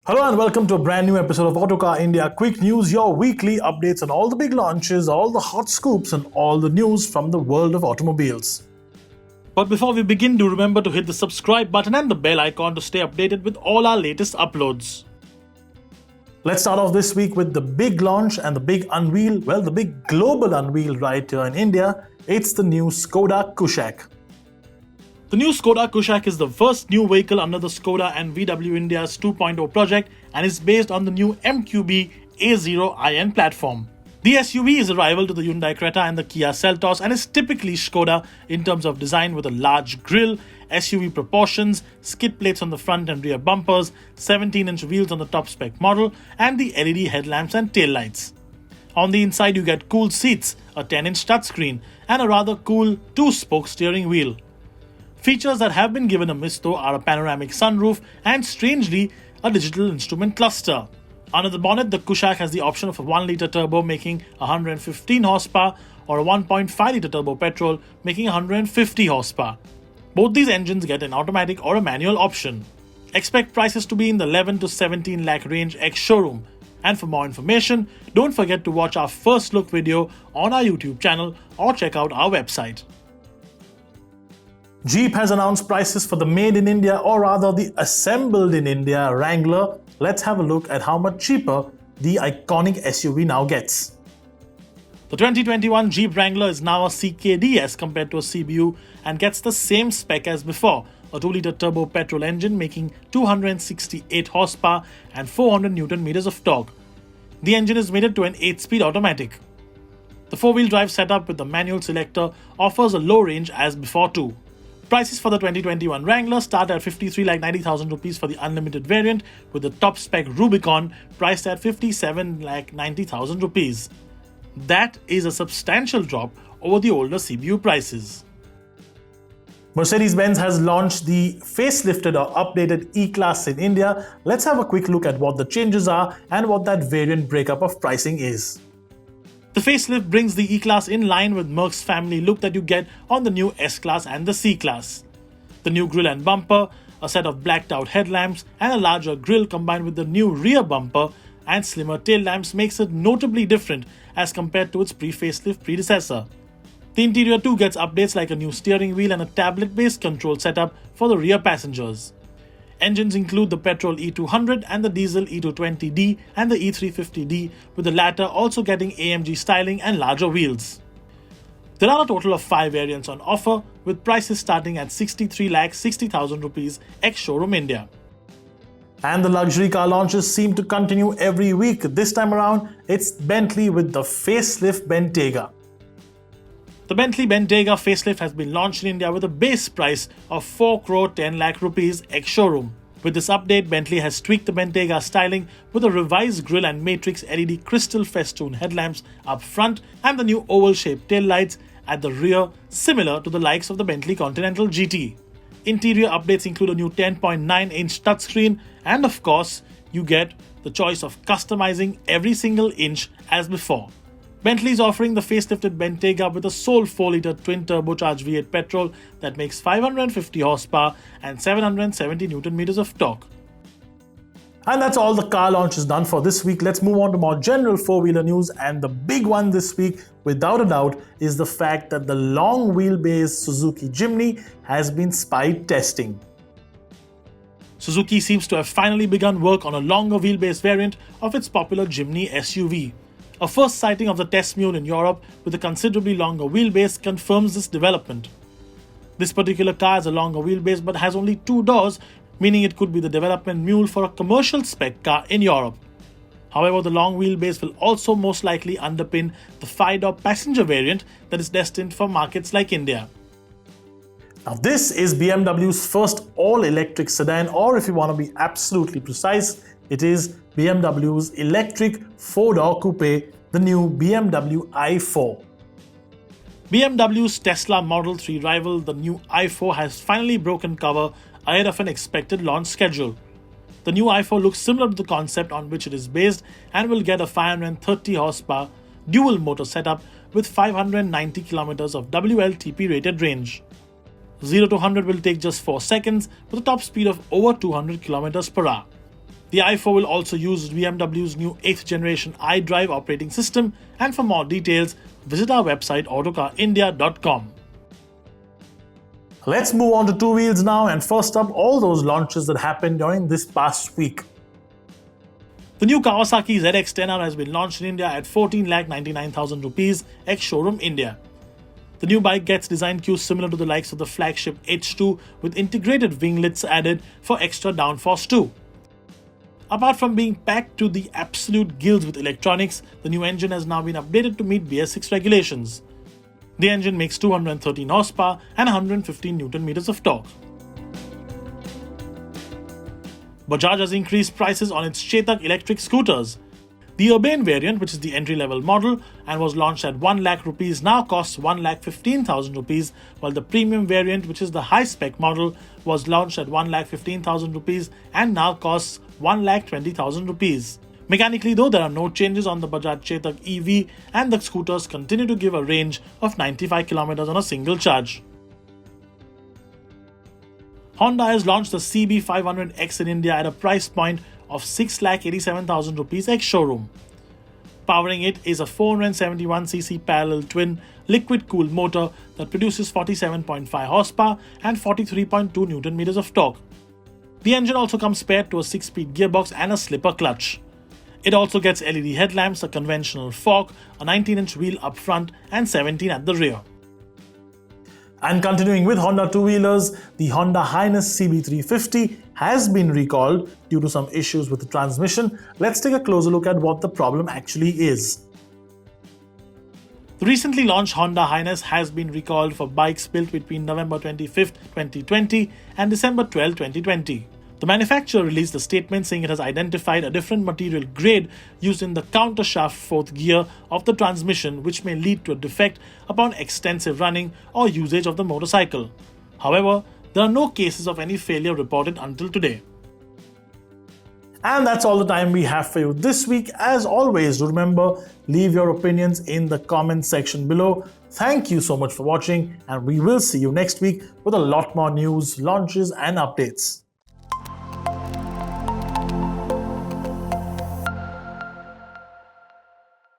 Hello and welcome to a brand new episode of Autocar India Quick News, your weekly updates on all the big launches, all the hot scoops, and all the news from the world of automobiles. But before we begin, do remember to hit the subscribe button and the bell icon to stay updated with all our latest uploads. Let's start off this week with the big launch and the big unveil, the big global unveil right here in India. It's the new Skoda Kushaq. The new Skoda Kushaq is the first new vehicle under the Skoda and VW India's 2.0 project and is based on the new MQB A0iN platform. The SUV is a rival to the Hyundai Creta and the Kia Seltos and is typically Skoda in terms of design, with a large grille, SUV proportions, skid plates on the front and rear bumpers, 17-inch wheels on the top spec model, and the LED headlamps and taillights. On the inside you get cool seats, a 10-inch touchscreen, and a rather cool 2-spoke steering wheel. Features that have been given a miss though are a panoramic sunroof and, strangely, a digital instrument cluster. Under the bonnet, the Kushaq has the option of a 1-litre turbo making 115 horsepower or a 1.5-litre turbo petrol making 150 horsepower. Both these engines get an automatic or a manual option. Expect prices to be in the 11 to 17 lakh range ex-showroom. And for more information, don't forget to watch our first look video on our YouTube channel or check out our website. Jeep has announced prices for the made in India, or rather the assembled in India Wrangler. Let's have a look at how much cheaper the iconic SUV now gets. The 2021 Jeep Wrangler is now a CKD as compared to a CBU and gets the same spec as before, a 2-litre turbo petrol engine making 268 horsepower and 400 Newton meters of torque. The engine is mated to an 8-speed automatic. The 4-wheel drive setup with the manual selector offers a low range as before too. Prices for the 2021 Wrangler start at 53,90,000 rupees for the unlimited variant, with the top spec Rubicon priced at 57,90,000 rupees. That is a substantial drop over the older CBU prices. Mercedes-Benz has launched the facelifted or updated E-Class in India. Let's have a quick look at what the changes are and what that variant breakup of pricing is. The facelift brings the E-Class in line with Merc's family look that you get on the new S-Class and the C-Class. The new grille and bumper, a set of blacked out headlamps, and a larger grille combined with the new rear bumper and slimmer tail lamps makes it notably different as compared to its pre-facelift predecessor. The interior too gets updates like a new steering wheel and a tablet-based control setup for the rear passengers. Engines include the petrol E200 and the diesel E220D and the E350D, with the latter also getting AMG styling and larger wheels. There are a total of 5 variants on offer, with prices starting at 63,60,000 rupees ex-showroom India. And the luxury car launches seem to continue every week. This time around, it's Bentley with the facelift Bentayga. The Bentley Bentayga facelift has been launched in India with a base price of 4 crore 10 lakh rupees ex-showroom. With this update, Bentley has tweaked the Bentayga styling with a revised grille and matrix LED crystal festoon headlamps up front and the new oval-shaped taillights at the rear, similar to the likes of the Bentley Continental GT. Interior updates include a new 10.9-inch touchscreen, and of course, you get the choice of customizing every single inch as before. Bentley is offering the facelifted Bentayga with a sole 4-litre twin turbocharged V8 petrol that makes 550 horsepower and 770 Newton meters of torque. And that's all the car launches done for this week. Let's move on to more general 4-wheeler news, and the big one this week, without a doubt, is the fact that the long wheelbase Suzuki Jimny has been spied testing. Suzuki seems to have finally begun work on a longer wheelbase variant of its popular Jimny SUV. A first sighting of the test mule in Europe with a considerably longer wheelbase confirms this development. This particular car has a longer wheelbase but has only 2 doors, meaning it could be the development mule for a commercial spec car in Europe. However, the long wheelbase will also most likely underpin the 5-door passenger variant that is destined for markets like India. Now, this is BMW's first all-electric sedan, or if you want to be absolutely precise, it is BMW's electric 4-door coupe, the new BMW i4. BMW's Tesla Model 3 rival, the new i4, has finally broken cover ahead of an expected launch schedule. The new i4 looks similar to the concept on which it is based and will get a 530 horsepower dual motor setup with 590 kilometers of WLTP rated range. 0 to 100 will take just 4 seconds with a top speed of over 200 km per hour. The i4 will also use BMW's new 8th generation iDrive operating system, and for more details, visit our website autocarindia.com. Let's move on to two wheels now, and first up, all those launches that happened during this past week. The new Kawasaki ZX-10R has been launched in India at 14,99,000 rupees ex-showroom India. The new bike gets design cues similar to the likes of the flagship H2 with integrated winglets added for extra downforce too. Apart from being packed to the absolute gills with electronics, the new engine has now been updated to meet BS6 regulations. The engine makes 213 horsepower and 115 Nm of torque. Bajaj has increased prices on its Chetak electric scooters. The Urbane variant, which is the entry-level model and was launched at 1 lakh rupees, now costs 1,15,000 rupees, while the premium variant, which is the high-spec model, was launched at 1,15,000 rupees and now costs 1,20,000 rupees. Mechanically though, there are no changes on the Bajaj Chetak EV, and the scooters continue to give a range of 95 km on a single charge. Honda has launched the CB500X in India at a price point of 6,87,000 rupees ex-showroom. Powering it is a 471cc parallel twin liquid-cooled motor that produces 47.5 horsepower and 43.2 Nm of torque. The engine also comes paired to a 6-speed gearbox and a slipper clutch. It also gets LED headlamps, a conventional fork, a 19-inch wheel up front and 17 at the rear. And continuing with Honda two-wheelers, the Honda H'Ness CB350 has been recalled due to some issues with the transmission. Let's take a closer look at what the problem actually is. The recently launched Honda H'Ness has been recalled for bikes built between November 25, 2020 and December 12, 2020. The manufacturer released a statement saying it has identified a different material grade used in the countershaft fourth gear of the transmission, which may lead to a defect upon extensive running or usage of the motorcycle. However, there are no cases of any failure reported until today. And that's all the time we have for you this week. As always, remember, leave your opinions in the comments section below. Thank you so much for watching, and we will see you next week with a lot more news, launches and updates.